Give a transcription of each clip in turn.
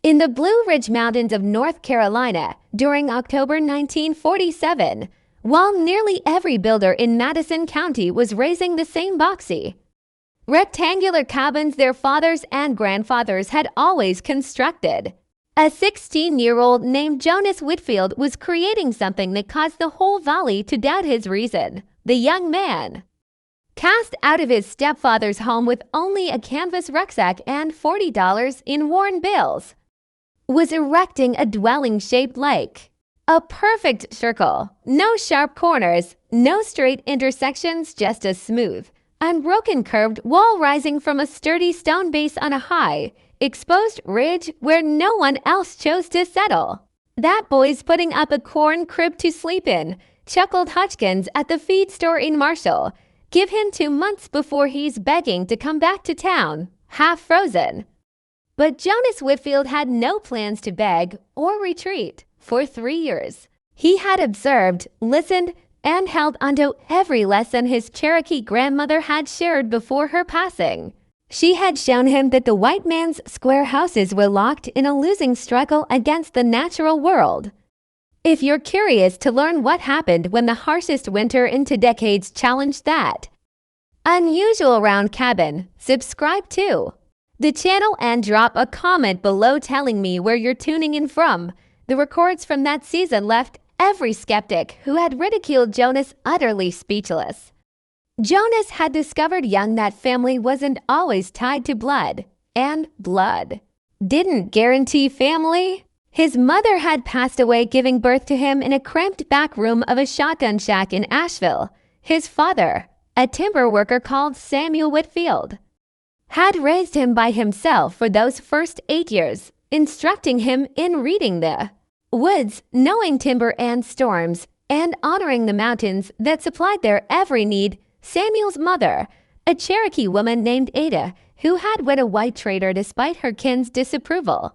in the Blue Ridge Mountains of North Carolina during October 1947, while nearly every builder in Madison County was raising the same boxy, rectangular cabins their fathers and grandfathers had always constructed. A 16-year-old named Jonas Whitfield was creating something that caused the whole valley to doubt his reason. The young man, cast out of his stepfather's home with only a canvas rucksack and $40 in worn bills, was erecting a dwelling shaped like a perfect circle. No sharp corners, no straight intersections, just a smooth, unbroken curved wall rising from a sturdy stone base on a high, exposed ridge where no one else chose to settle. "That boy's putting up a corn crib to sleep in," chuckled Hutchins at the feed store in Marshall. "Give him 2 months before he's begging to come back to town, half frozen." But Jonas Whitfield had no plans to beg or retreat. For 3 years, he had observed, listened, and held onto every lesson his Cherokee grandmother had shared before her passing. She had shown him that the white man's square houses were locked in a losing struggle against the natural world. If you're curious to learn what happened when the harshest winter in 2 decades challenged that unusual round cabin, subscribe to the channel and drop a comment below telling me where you're tuning in from. The records from that season left every skeptic who had ridiculed Jonas utterly speechless. Jonas had discovered young that family wasn't always tied to blood, and blood didn't guarantee family. His mother had passed away giving birth to him in a cramped back room of a shotgun shack in Asheville. His father, a timber worker called Samuel Whitfield, had raised him by himself for those first 8 years, instructing him in reading the woods, knowing timber and storms, and honoring the mountains that supplied their every need. Samuel's mother, a Cherokee woman named Ada, who had wed a white trader despite her kin's disapproval,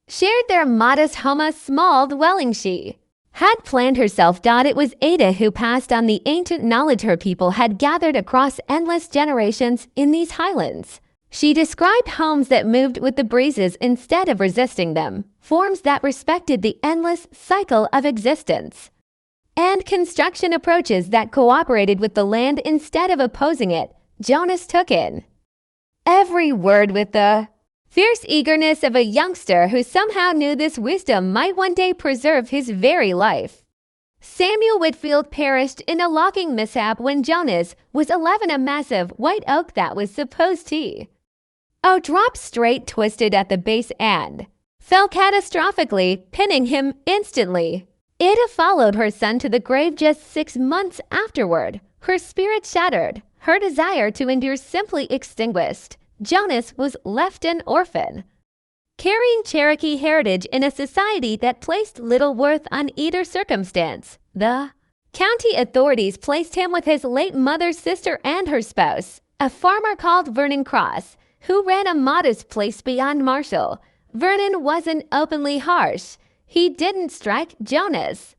shared their modest home, a small dwelling she had planned herself. It was Ada who passed on the ancient knowledge her people had gathered across endless generations in these highlands. She described homes that moved with the breezes instead of resisting them, forms that respected the endless cycle of existence, and construction approaches that cooperated with the land instead of opposing it. Jonas took in every word with the fierce eagerness of a youngster who somehow knew this wisdom might one day preserve his very life. Samuel Whitfield perished in a logging mishap when Jonas was 11. A massive white oak that was supposed to drop straight twisted at the base and fell catastrophically, pinning him instantly. Ada followed her son to the grave just 6 months afterward. Her spirit shattered, her desire to endure simply extinguished. Jonas was left an orphan, carrying Cherokee heritage in a society that placed little worth on either circumstance. The county authorities placed him with his late mother's sister and her spouse, a farmer called Vernon Cross, who ran a modest place beyond Marshall. Vernon wasn't openly harsh. He didn't strike Jonas,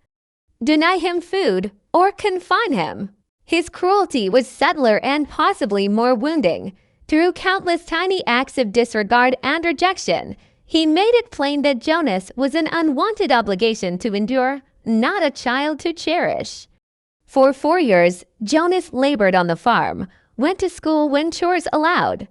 deny him food, or confine him. His cruelty was subtler and possibly more wounding. Through countless tiny acts of disregard and rejection, he made it plain that Jonas was an unwanted obligation to endure, not a child to cherish. For 4 years, Jonas labored on the farm, went to school when chores allowed,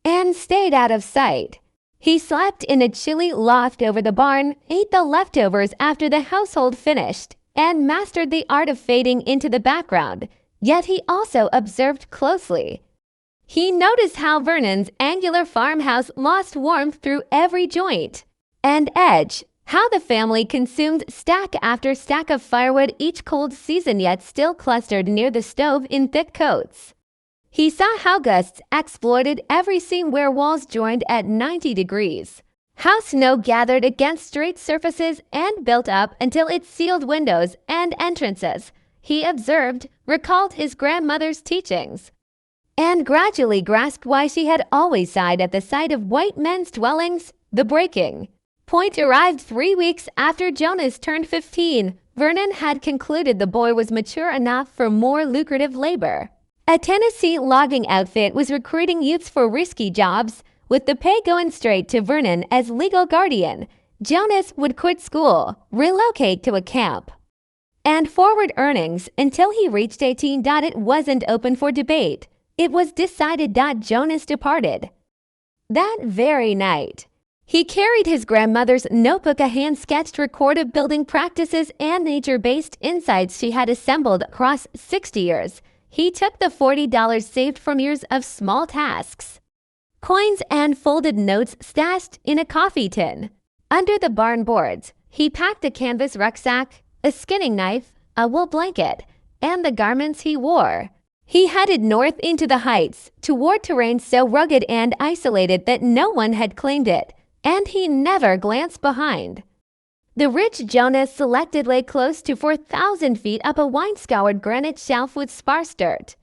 and stayed out of sight. He slept in a chilly loft over the barn, ate the leftovers after the household finished, and mastered the art of fading into the background. Yet he also observed closely. He noticed how Vernon's angular farmhouse lost warmth through every joint and edge, how the family consumed stack after stack of firewood each cold season, yet still clustered near the stove in thick coats. He saw how gusts exploited every seam where walls joined at 90 degrees, how snow gathered against straight surfaces and built up until it sealed windows and entrances. He observed, recalled his grandmother's teachings, and gradually grasped why she had always sighed at the sight of white men's dwellings. The breaking point arrived 3 weeks after Jonas turned 15. Vernon had concluded the boy was mature enough for more lucrative labor. A Tennessee logging outfit was recruiting youths for risky jobs. With the pay going straight to Vernon as legal guardian, Jonas would quit school, relocate to a camp, and forward earnings until he reached 18. It wasn't open for debate. It was decided. Jonas departed that very night. He carried his grandmother's notebook, a hand-sketched record of building practices and nature-based insights she had assembled across 60 years. He took the $40 saved from years of small tasks, coins and folded notes stashed in a coffee tin. Under the barn boards, he packed a canvas rucksack, a skinning knife, a wool blanket, and the garments he wore. He headed north into the heights, toward terrain so rugged and isolated that no one had claimed it, and he never glanced behind. The ridge Jonas selected lay close to 4,000 feet up a wine-scoured granite shelf with sparse dirt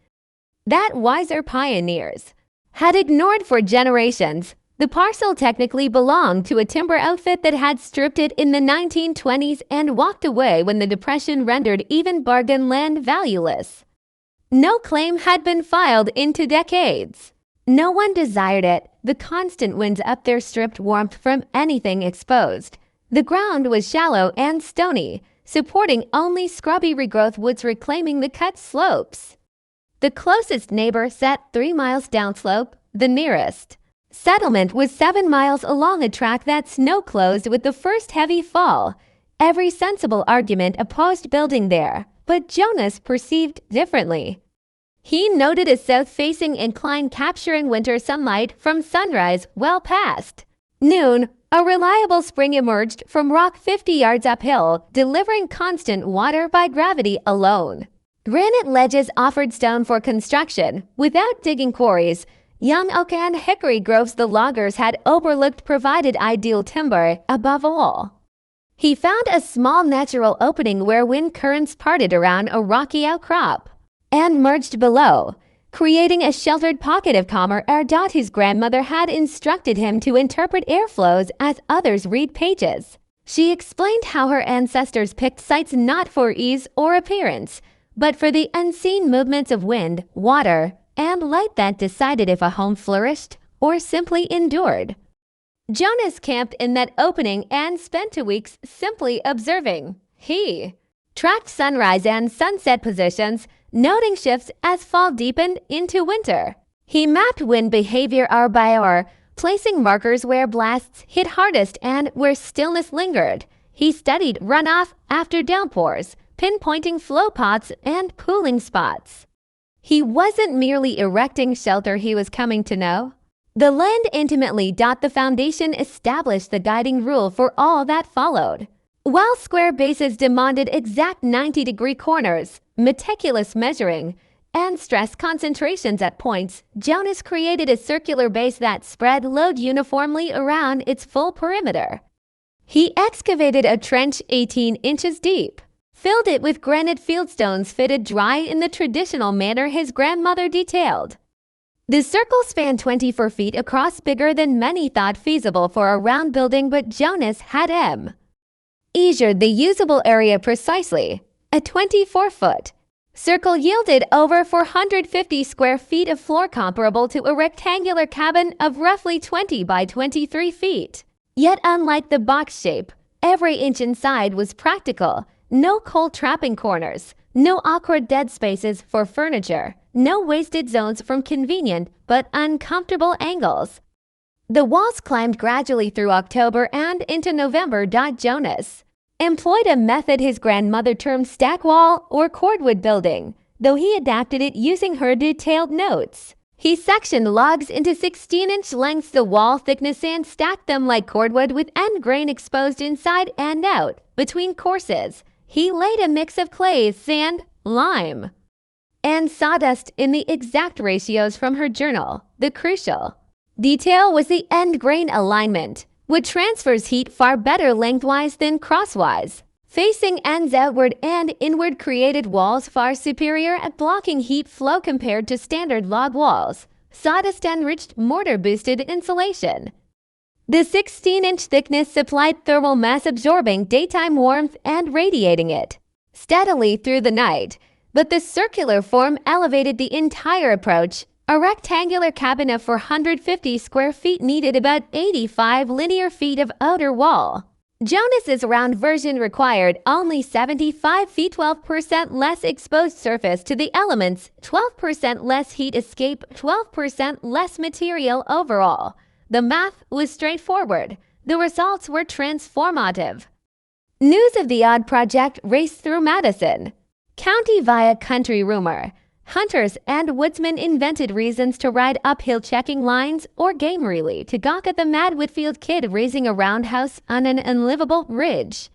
that wiser pioneers had ignored for generations. The parcel technically belonged to a timber outfit that had stripped it in the 1920s and walked away when the Depression rendered even bargain land valueless. No claim had been filed into decades. No one desired it. The constant winds up there stripped warmth from anything exposed. The ground was shallow and stony, supporting only scrubby regrowth woods reclaiming the cut slopes. The closest neighbor sat 3 miles downslope. The nearest settlement was 7 miles along a track that snow-closed with the first heavy fall. Every sensible argument opposed building there, but Jonas perceived differently. He noted a south-facing incline capturing winter sunlight from sunrise well past noon. A reliable spring emerged from rock 50 yards uphill, delivering constant water by gravity alone. Granite ledges offered stone for construction. Without digging quarries, young oak and hickory groves the loggers had overlooked provided ideal timber. Above all, he found a small natural opening where wind currents parted around a rocky outcrop and merged below, creating a sheltered pocket of calmer air. His grandmother had instructed him to interpret airflows as others read pages. She explained how her ancestors picked sites not for ease or appearance, but for the unseen movements of wind, water, and light that decided if a home flourished or simply endured. Jonas camped in that opening and spent 2 weeks simply observing. He tracked sunrise and sunset positions, noting shifts as fall deepened into winter. He mapped wind behavior hour by hour, placing markers where blasts hit hardest and where stillness lingered. He studied runoff after downpours, pinpointing flow pots and pooling spots. He wasn't merely erecting shelter, he was coming to know the land intimately. The foundation established the guiding rule for all that followed. While square bases demanded exact 90-degree corners, meticulous measuring, and stress concentrations at points, Jonas created a circular base that spread load uniformly around its full perimeter. He excavated a trench 18 inches deep, filled it with granite fieldstones fitted dry in the traditional manner his grandmother detailed. The circle spanned 24 feet across, bigger than many thought feasible for a round building, but Jonas had measured the usable area precisely. A 24-foot circle yielded over 450 square feet of floor, comparable to a rectangular cabin of roughly 20 by 23 feet. Yet unlike the box shape, every inch inside was practical. No cold trapping corners, no awkward dead spaces for furniture, no wasted zones from convenient but uncomfortable angles. The walls climbed gradually through October and into November. Jonas employed a method his grandmother termed stack wall or cordwood building, though he adapted it using her detailed notes. He sectioned logs into 16-inch lengths the wall thickness and stacked them like cordwood with end grain exposed inside and out. Between courses, he laid a mix of clay, sand, lime, and sawdust in the exact ratios from her journal. The crucial detail was the end grain alignment, which transfers heat far better lengthwise than crosswise. Facing ends outward and inward created walls far superior at blocking heat flow compared to standard log walls. Sawdust-enriched mortar boosted insulation. The 16-inch thickness supplied thermal mass, absorbing daytime warmth and radiating it steadily through the night, but the circular form elevated the entire approach, A rectangular cabin of 450 square feet needed about 85 linear feet of outer wall. Jonas's round version required only 75 feet, 12% less exposed surface to the elements, 12% less heat escape, 12% less material overall. The math was straightforward. The results were transformative. News of the odd project raced through Madison County via country rumor. Hunters and woodsmen invented reasons to ride uphill checking lines or game relay to gawk at the mad Whitfield kid raising a roundhouse on an unlivable ridge.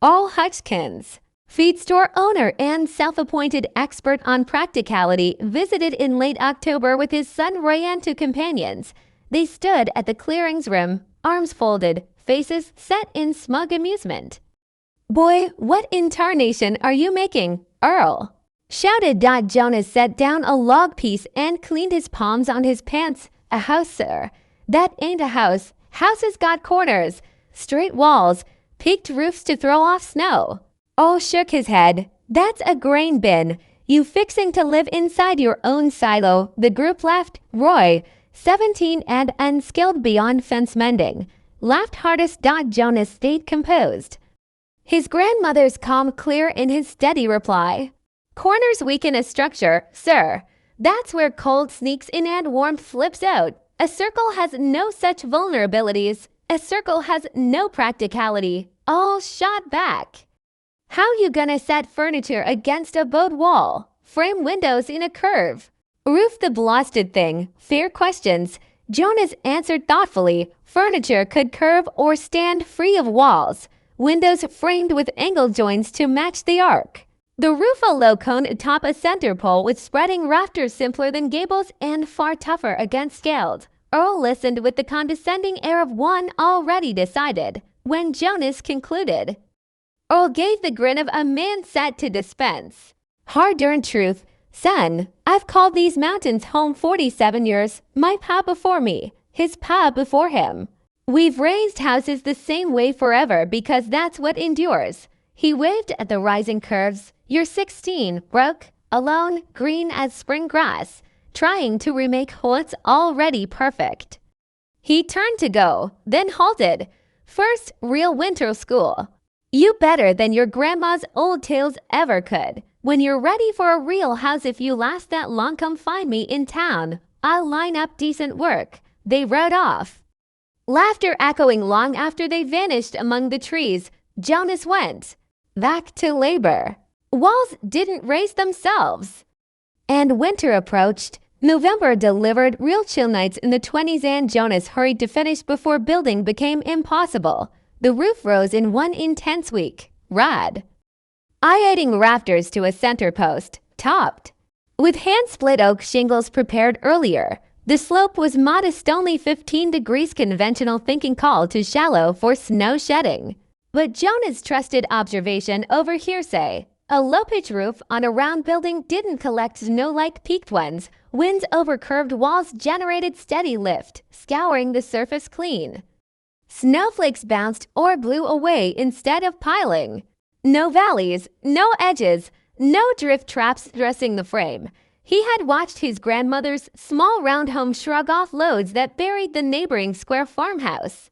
Al Hutchkins, feed store owner and self-appointed expert on practicality, visited in late October with his son Roy and two companions. They stood at the clearing's rim, arms folded, faces set in smug amusement. "Boy, what in tarnation are you making, Earl?" shouted. Jonas set down a log piece and cleaned his palms on his pants. "A house, sir." "That ain't a house. Houses got corners, straight walls, peaked roofs to throw off snow." Earl shook his head. "That's a grain bin. You fixing to live inside your own silo." The group laughed. Roy, 17 and unskilled beyond fence mending, laughed hardest. Jonas stayed composed. His grandmother's calm clear in his steady reply. "Corners weaken a structure, sir. That's where cold sneaks in and warmth flips out. A circle has no such vulnerabilities. A circle has no practicality. All shot back. How you gonna set furniture against a bowed wall? Frame windows in a curve? Roof the blasted thing?" Fair questions. Jonas answered thoughtfully. Furniture could curve or stand free of walls. Windows framed with angle joints to match the arc. The roof a low cone atop a center pole with spreading rafters, simpler than gables and far tougher against scaled. Earl listened with the condescending air of one already decided. When Jonas concluded, Earl gave the grin of a man set to dispense. "Hard-earned truth. Son, I've called these mountains home 47 years. My pa before me, his pa before him. We've raised houses the same way forever because that's what endures." He waved at the rising curves. "You're 16, broke, alone, green as spring grass, trying to remake what's already perfect." He turned to go, then halted. "First real winter school. You better than your grandma's old tales ever could. When you're ready for a real house, if you last that long, come find me in town. I'll line up decent work." They rode off, laughter echoing long after they vanished among the trees. Jonas went back to labor. Walls didn't raise themselves. And winter approached. November delivered real chill nights in the 20s and Jonas hurried to finish before building became impossible. The roof rose in one intense week. Rad. Eye-aiding rafters to a center post, topped with hand-split oak shingles prepared earlier. The slope was modest, only 15 degrees. Conventional thinking called too shallow for snow shedding. But Jonas trusted observation over hearsay. A low-pitch roof on a round building didn't collect snow like peaked ones. Winds over curved walls generated steady lift, scouring the surface clean. Snowflakes bounced or blew away instead of piling. No valleys, no edges, no drift traps dressing the frame. He had watched his grandmother's small round home shrug off loads that buried the neighboring square farmhouse.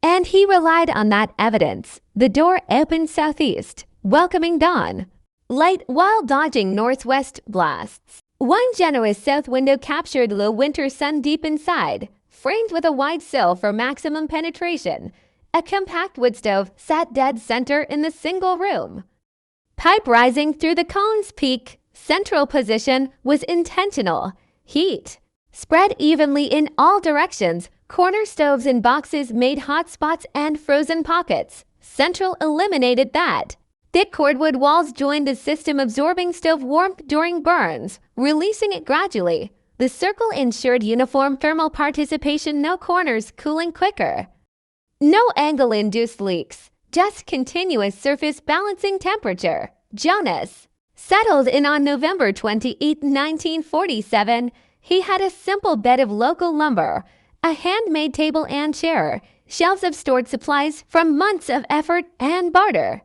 And he relied on that evidence. The door opened southeast, welcoming dawn. Light while dodging northwest blasts. One generous south window captured the winter sun deep inside, framed with a wide sill for maximum penetration. A compact wood stove sat dead center in the single room. Pipe rising through the cone's peak, central position was intentional. Heat spread evenly in all directions. Corner stoves in boxes made hot spots and frozen pockets. Central eliminated that. Thick cordwood walls joined the system, absorbing stove warmth during burns, releasing it gradually. The circle ensured uniform thermal participation, no corners cooling quicker. No angle-induced leaks, just continuous surface balancing temperature. Jonas settled in on November 28, 1947. He had a simple bed of local lumber, a handmade table and chair, shelves of stored supplies from months of effort and barter.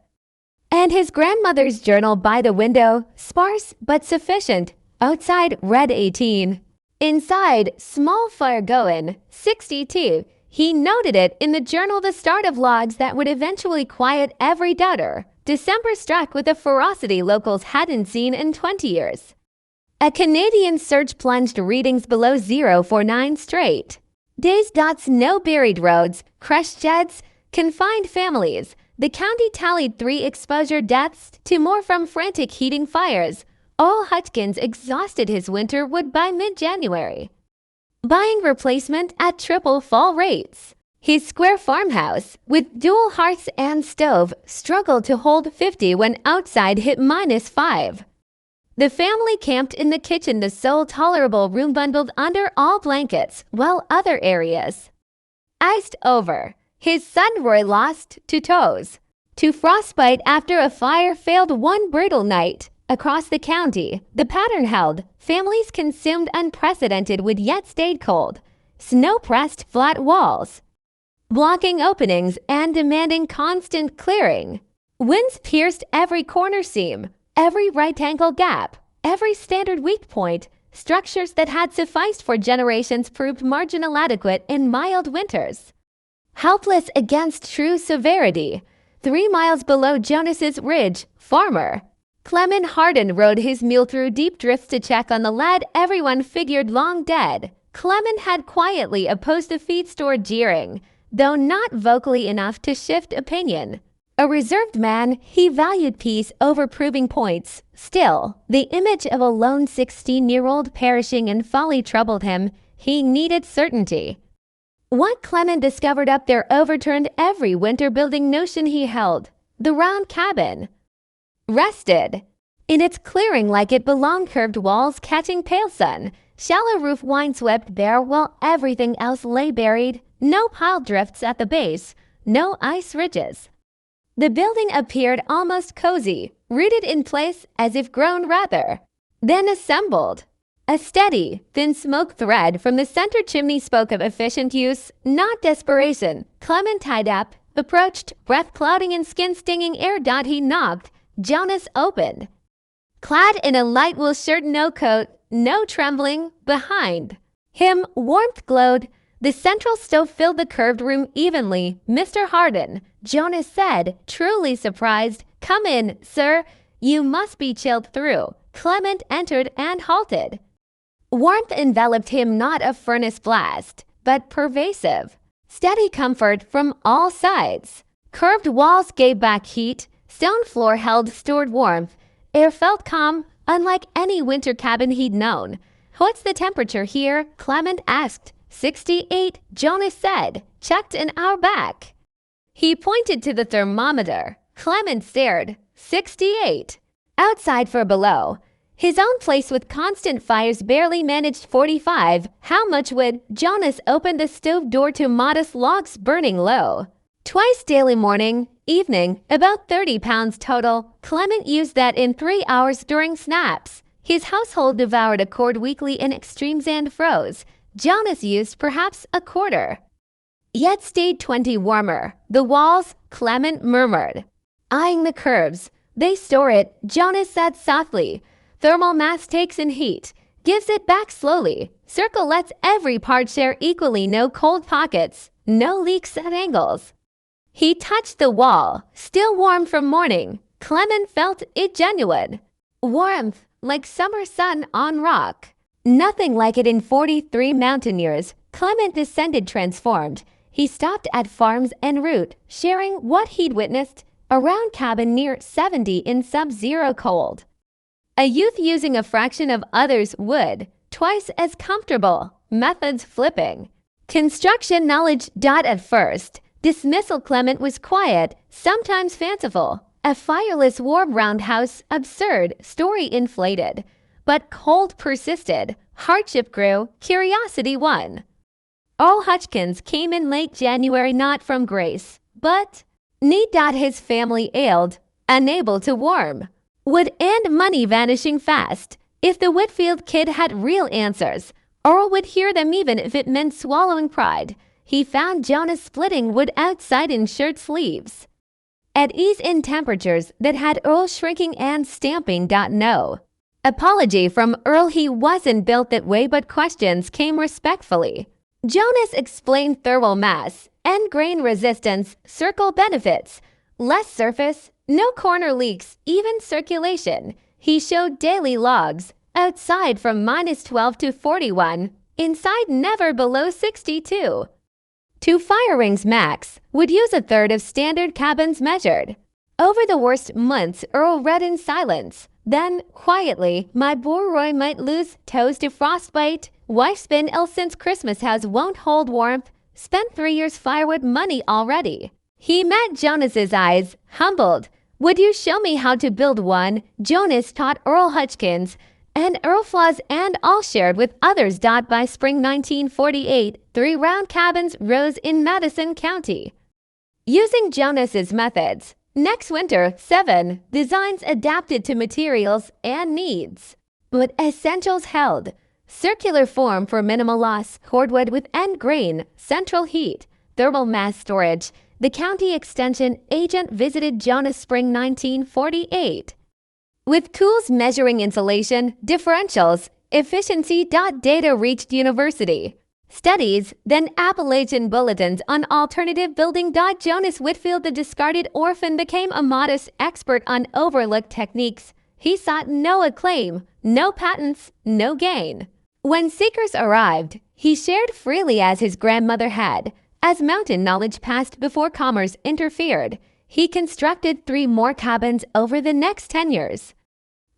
And his grandmother's journal by the window, sparse but sufficient. Outside read 18. Inside, small fire going, 62. He noted it in the journal, the start of logs that would eventually quiet every doubter. December struck with a ferocity locals hadn't seen in 20 years. A Canadian search plunged readings below zero for 9 straight days. No buried roads, crushed sheds, confined families. The county tallied 3 exposure deaths to more from frantic heating fires. All Hutchins exhausted his winter wood by mid-January, buying replacement at triple fall rates. His square farmhouse, with dual hearths and stove, struggled to hold 50 when outside hit -5. The family camped in the kitchen, the sole tolerable room bundled under all blankets, while other areas iced over. His son Roy lost 2 toes to frostbite after a fire failed one brutal night. Across the county, the pattern held. Families consumed unprecedented wood yet stayed cold. Snow-pressed flat walls, blocking openings and demanding constant clearing. Winds pierced every corner seam, every right-angle gap, every standard weak point. Structures that had sufficed for generations proved marginal adequate in mild winters. Helpless against true severity. 3 miles below Jonas's Ridge, farmer Clement Hardin rode his mule through deep drifts to check on the lad everyone figured long dead. Clement had quietly opposed the feed store, jeering, though not vocally enough to shift opinion. A reserved man, he valued peace over proving points. Still, the image of a lone 16-year-old perishing in folly troubled him. He needed certainty. What Clement discovered up there overturned every winter-building notion he held. The round cabin rested in its clearing like it belonged, curved walls catching pale sun, shallow roof windswept bare while everything else lay buried. No pile drifts at the base, no ice ridges. The building appeared almost cozy, rooted in place as if grown rather than assembled. A steady, thin smoke thread from the center chimney spoke of efficient use, not desperation. Clement tied up, approached, breath clouding in skin-stinging air. He knocked. Jonas opened. Clad in a light wool shirt, no coat, no trembling. Behind him, warmth glowed. The central stove filled the curved room evenly. "Mr. Hardin," Jonas said, truly surprised. "Come in, sir. You must be chilled through." Clement entered and halted. Warmth enveloped him, not a furnace blast, but pervasive. Steady comfort from all sides. Curved walls gave back heat. Stone floor held stored warmth. Air felt calm, unlike any winter cabin he'd known. "What's the temperature here?" Clement asked. 68, Jonas said. "Checked an hour back." He pointed to the thermometer. Clement stared. 68. Outside for below. His own place with constant fires barely managed 45. How much would? Jonas opened the stove door to modest logs burning low. Twice daily, morning, evening, about 30 pounds total. Clement used that in 3 hours during snaps. His household devoured a cord weekly in extremes and froze. Jonas used perhaps a quarter. Yet stayed 20 warmer. The walls, Clement murmured, eyeing the curves. "They store it," Jonas said softly. "Thermal mass takes in heat, gives it back slowly. Circle lets every part share equally. No cold pockets, no leaks at angles." He touched the wall, still warm from morning. Clement felt it genuine. Warmth, like summer sun on rock. Nothing like it in 43 mountain years. Clement descended transformed. He stopped at farms en route, sharing what he'd witnessed. A round cabin near 70 in sub-zero cold. A youth using a fraction of others' wood, twice as comfortable. Methods flipping. Construction knowledge. At first dismissal, Clement was quiet, sometimes fanciful. A fireless warm roundhouse, absurd, story inflated. But cold persisted. Hardship grew. Curiosity won. All Hutchins came in late January, not from grace, but need. His family ailed, unable to warm. Wood and money vanishing fast. If the Whitfield kid had real answers, Earl would hear them even if it meant swallowing pride. He found Jonas splitting wood outside in shirt sleeves. At ease in temperatures that had Earl shrinking and stamping. No. Apology from Earl. He wasn't built that way, but questions came respectfully. Jonas explained thermal mass, end grain resistance, circle benefits, less surface, no corner leaks, even circulation. He showed daily logs, outside from -12 to 41, inside never below 62. 2 fire rings max, would use a third of standard cabins measured. Over the worst months, Earl read in silence. Then, quietly, my boy Roy might lose toes to frostbite. Wife's been ill since Christmas, house won't hold warmth. Spent 3 years firewood money already. He met Jonas's eyes, humbled. Would you show me how to build one? Jonas taught Earl Hutchins, and Earl flaws and all shared with others. By spring 1948, 3 round cabins rose in Madison County. Using Jonas's methods, next winter, 7 designs adapted to materials and needs, but essentials held. Circular form for minimal loss, cordwood with end grain, central heat, thermal mass storage. The county extension agent visited Jonas spring 1948. With tools measuring insulation, differentials, efficiency. Data reached university. Studies, then Appalachian bulletins on alternative building. Jonas Whitfield, the discarded orphan, became a modest expert on overlooked techniques. He sought no acclaim, no patents, no gain. When seekers arrived, he shared freely as his grandmother had. As mountain knowledge passed before commerce interfered, he constructed 3 more cabins over the next 10 years,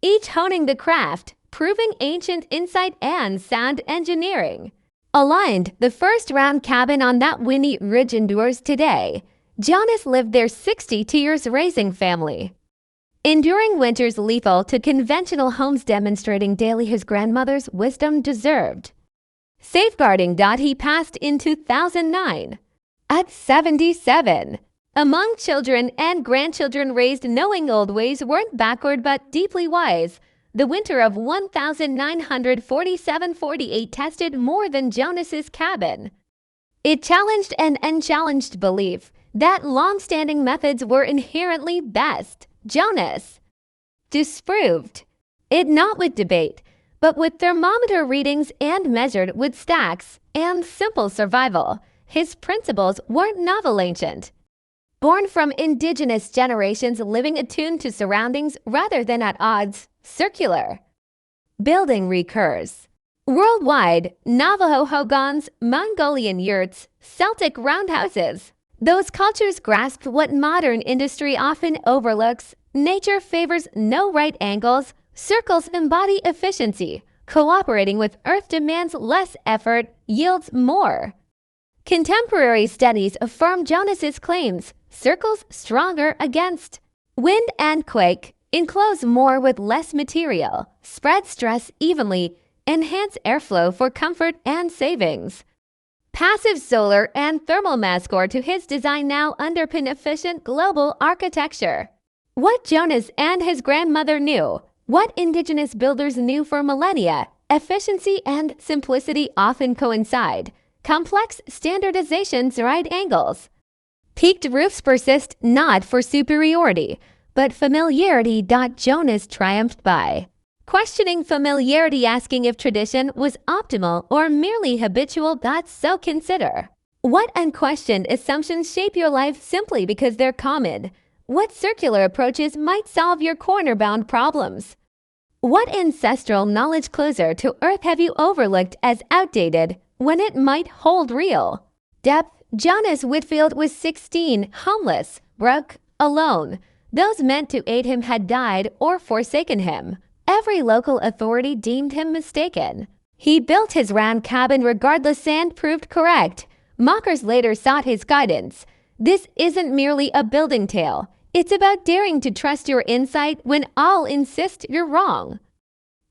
each honing the craft, proving ancient insight and sound engineering. Aligned, the first round cabin on that windy ridge endures today. Jonas lived there 62 years, raising family. Enduring winters lethal to conventional homes, demonstrating daily his grandmother's wisdom deserved. Safeguarding. He passed in 2009. At 77. Among children and grandchildren raised, knowing old ways weren't backward but deeply wise. The winter of 1947-48 tested more than Jonas's cabin. It challenged an unchallenged belief that long-standing methods were inherently best. Jonas disproved it not with debate, but with thermometer readings and measured with stacks and simple survival. His principles weren't novel, ancient. Born from indigenous generations living attuned to surroundings rather than at odds, circular. Building recurs. Worldwide, Navajo hogans, Mongolian yurts, Celtic roundhouses. Those cultures grasped what modern industry often overlooks. Nature favors no right angles. Circles embody efficiency. Cooperating with Earth demands less effort, yields more. Contemporary studies affirm Jonas's claims. Circles stronger against wind and quake. Enclose more with less material. Spread stress evenly. Enhance airflow for comfort and savings. Passive solar and thermal mass core to his design now underpin efficient global architecture. What Jonas and his grandmother knew, what indigenous builders knew for millennia, efficiency and simplicity often coincide. Complex standardizations, right angles. Peaked roofs persist not for superiority, but familiarity. Jonas triumphed by questioning familiarity, asking if tradition was optimal or merely habitual. So consider what unquestioned assumptions shape your life simply because they're common. What circular approaches might solve your corner-bound problems? What ancestral knowledge closer to Earth have you overlooked as outdated when it might hold real depth? Jonas Whitfield was 16, homeless, broke, alone. Those meant to aid him had died or forsaken him. Every local authority deemed him mistaken. He built his round cabin regardless and proved correct. Mockers later sought his guidance. This isn't merely a building tale. It's about daring to trust your insight when all insist you're wrong.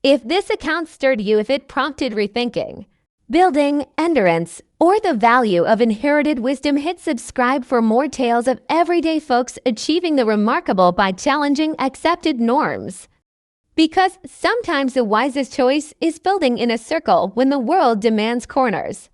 If this account stirred you, if it prompted rethinking building, endurance, or the value of inherited wisdom, hit subscribe for more tales of everyday folks achieving the remarkable by challenging accepted norms. Because sometimes the wisest choice is building in a circle when the world demands corners.